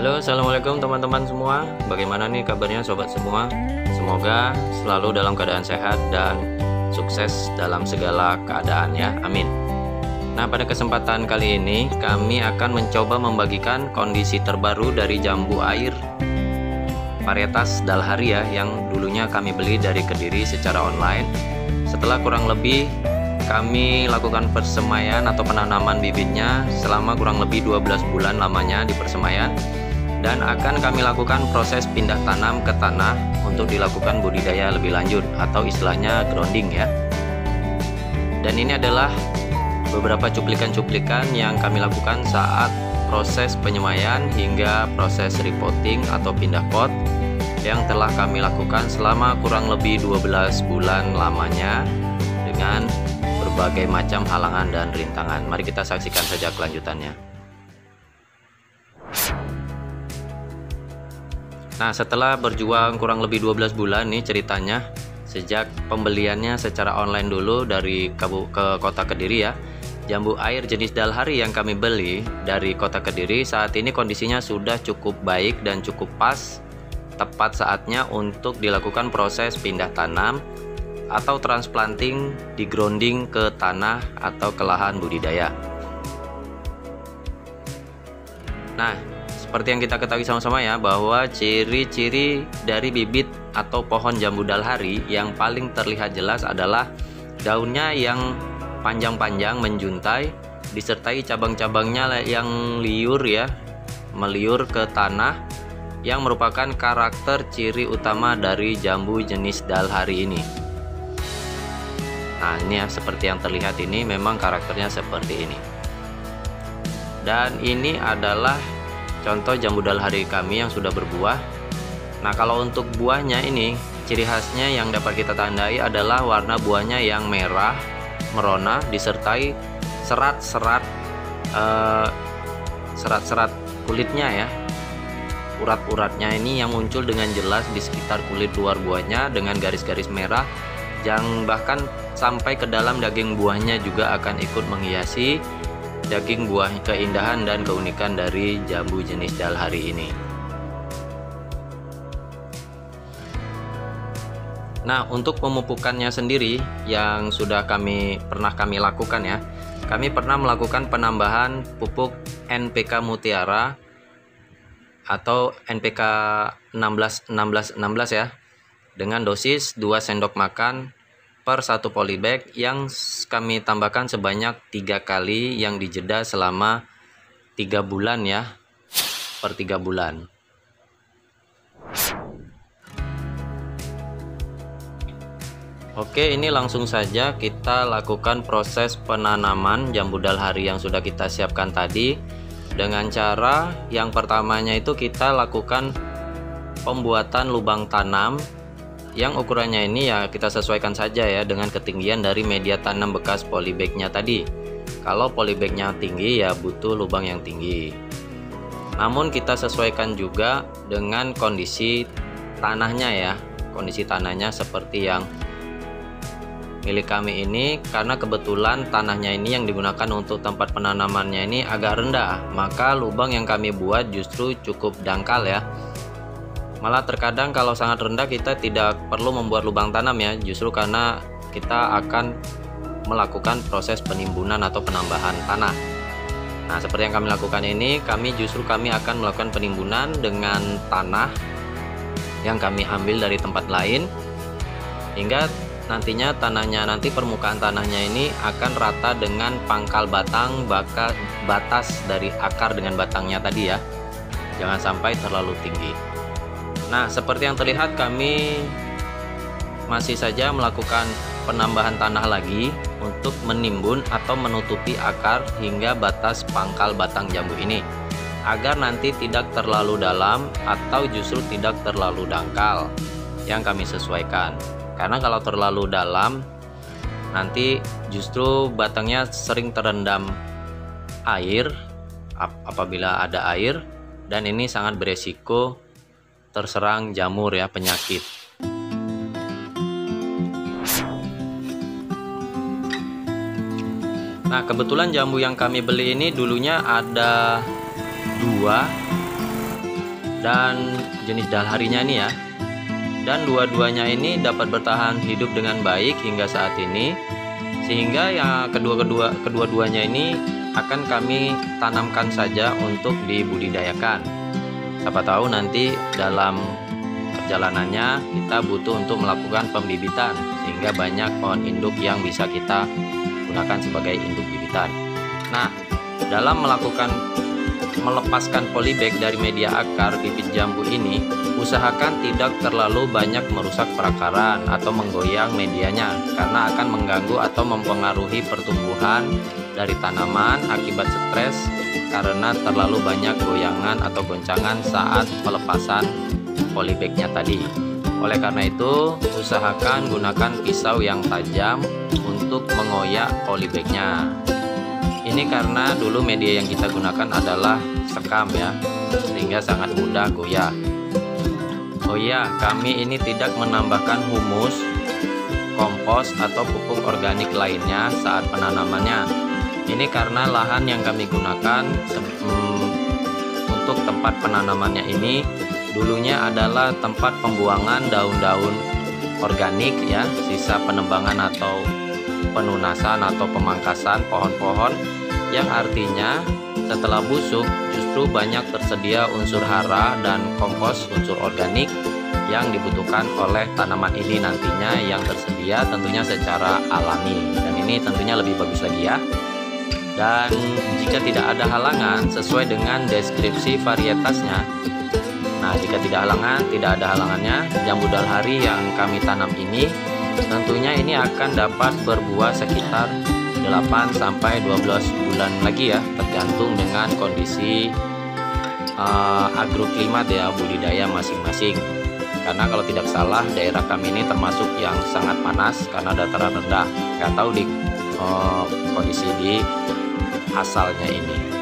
Halo, assalamualaikum teman-teman semua. Bagaimana nih kabarnya sobat semua? Semoga selalu dalam keadaan sehat dan sukses dalam segala keadaan ya. Amin. Nah, pada kesempatan kali ini kami akan mencoba membagikan kondisi terbaru dari jambu air varietas Dalharia yang dulunya kami beli dari Kediri secara online. Setelah kurang lebih kami lakukan persemaian atau penanaman bibitnya selama kurang lebih 12 bulan lamanya di persemaian, dan akan kami lakukan proses pindah tanam ke tanah untuk dilakukan budidaya lebih lanjut atau istilahnya grounding ya. Dan ini adalah beberapa cuplikan-cuplikan yang kami lakukan saat proses penyemaian hingga proses repotting atau pindah pot yang telah kami lakukan selama kurang lebih 12 bulan lamanya dengan berbagai macam halangan dan rintangan. Mari kita saksikan saja kelanjutannya. Nah, setelah berjuang kurang lebih 12 bulan nih ceritanya, sejak pembeliannya secara online dulu dari ke kota Kediri ya. Jambu air jenis Dalhari yang kami beli dari kota Kediri saat ini kondisinya sudah cukup baik dan cukup pas, tepat saatnya untuk dilakukan proses pindah tanam atau transplanting di grounding ke tanah atau ke lahan budidaya. Nah, seperti yang kita ketahui sama-sama ya, bahwa ciri-ciri dari bibit atau pohon jambu Dalhari yang paling terlihat jelas adalah daunnya yang panjang-panjang menjuntai, disertai cabang-cabangnya yang liur ya, meliur ke tanah, yang merupakan karakter ciri utama dari jambu jenis Dalhari ini. Nah, ini ya, seperti yang terlihat ini memang karakternya seperti ini. Dan ini adalah contoh jambu Dalhari kami yang sudah berbuah. Nah, kalau untuk buahnya ini, ciri khasnya yang dapat kita tandai adalah warna buahnya yang merah merona, disertai serat-serat kulitnya ya. Urat-uratnya ini yang muncul dengan jelas di sekitar kulit luar buahnya dengan garis-garis merah, yang bahkan sampai ke dalam daging buahnya juga akan ikut menghiasi daging buah, keindahan dan keunikan dari jambu jenis Dalhari ini. Nah, untuk pemupukannya sendiri yang sudah pernah kami lakukan ya, kami pernah melakukan penambahan pupuk NPK Mutiara atau NPK 16 ya, dengan dosis 2 sendok makan per 1 polybag yang kami tambahkan sebanyak 3 kali yang dijeda selama 3 bulan ya, per 3 bulan. Oke, ini langsung saja kita lakukan proses penanaman jambu Dalhari yang sudah kita siapkan tadi dengan cara yang pertamanya itu kita lakukan pembuatan lubang tanam yang ukurannya ini ya kita sesuaikan saja ya dengan ketinggian dari media tanam bekas polybagnya tadi. Kalau polybagnya tinggi ya butuh lubang yang tinggi. Namun kita sesuaikan juga dengan kondisi tanahnya ya. Kondisi tanahnya seperti yang milik kami ini, karena kebetulan tanahnya ini yang digunakan untuk tempat penanamannya ini agak rendah, maka lubang yang kami buat justru cukup dangkal ya. Malah terkadang kalau sangat rendah kita tidak perlu membuat lubang tanam ya, justru karena kita akan melakukan proses penimbunan atau penambahan tanah. Nah, seperti yang kami lakukan ini, kami akan melakukan penimbunan dengan tanah yang kami ambil dari tempat lain, hingga nantinya permukaan tanahnya ini akan rata dengan pangkal batang, batas dari akar dengan batangnya tadi ya, jangan sampai terlalu tinggi. Nah, seperti yang terlihat kami masih saja melakukan penambahan tanah lagi untuk menimbun atau menutupi akar hingga batas pangkal batang jambu ini, agar nanti tidak terlalu dalam atau justru tidak terlalu dangkal yang kami sesuaikan. Karena kalau terlalu dalam nanti justru batangnya sering terendam air apabila ada air, dan ini sangat beresiko terserang jamur ya, penyakit. Nah, kebetulan jambu yang kami beli ini dulunya ada 2 dan jenis dalharinya ini ya. Dan dua-duanya ini dapat bertahan hidup dengan baik hingga saat ini, sehingga yang kedua-duanya ini akan kami tanamkan saja untuk dibudidayakan. Siapa tahu nanti dalam perjalanannya kita butuh untuk melakukan pembibitan, sehingga banyak pohon induk yang bisa kita gunakan sebagai induk bibitan. Nah, dalam melepaskan polybag dari media akar bibit jambu ini, usahakan tidak terlalu banyak merusak perakaran atau menggoyang medianya, karena akan mengganggu atau mempengaruhi pertumbuhan dari tanaman akibat stres karena terlalu banyak goyangan atau goncangan saat pelepasan polybagnya tadi. Oleh karena itu, usahakan gunakan pisau yang tajam untuk mengoyak polybagnya. Ini karena dulu media yang kita gunakan adalah sekam ya, sehingga sangat mudah goyah. Oh iya, kami ini tidak menambahkan humus, kompos atau pupuk organik lainnya saat penanamannya. Ini karena lahan yang kami gunakan untuk tempat penanamannya ini dulunya adalah tempat pembuangan daun-daun organik ya, sisa penebangan atau penunasan atau pemangkasan pohon-pohon, yang artinya setelah busuk justru banyak tersedia unsur hara dan kompos unsur organik yang dibutuhkan oleh tanaman ini nantinya, yang tersedia tentunya secara alami, dan ini tentunya lebih bagus lagi ya. Dan jika tidak ada halangan sesuai dengan deskripsi varietasnya, nah jika tidak ada halangannya, jambu dalhari yang kami tanam ini tentunya ini akan dapat berbuah sekitar 8-12 bulan lagi ya, tergantung dengan kondisi agroklimat ya, budidaya masing-masing. Karena kalau tidak salah daerah kami ini termasuk yang sangat panas karena dataran rendah. Nggak tahu di kondisi di asalnya ini.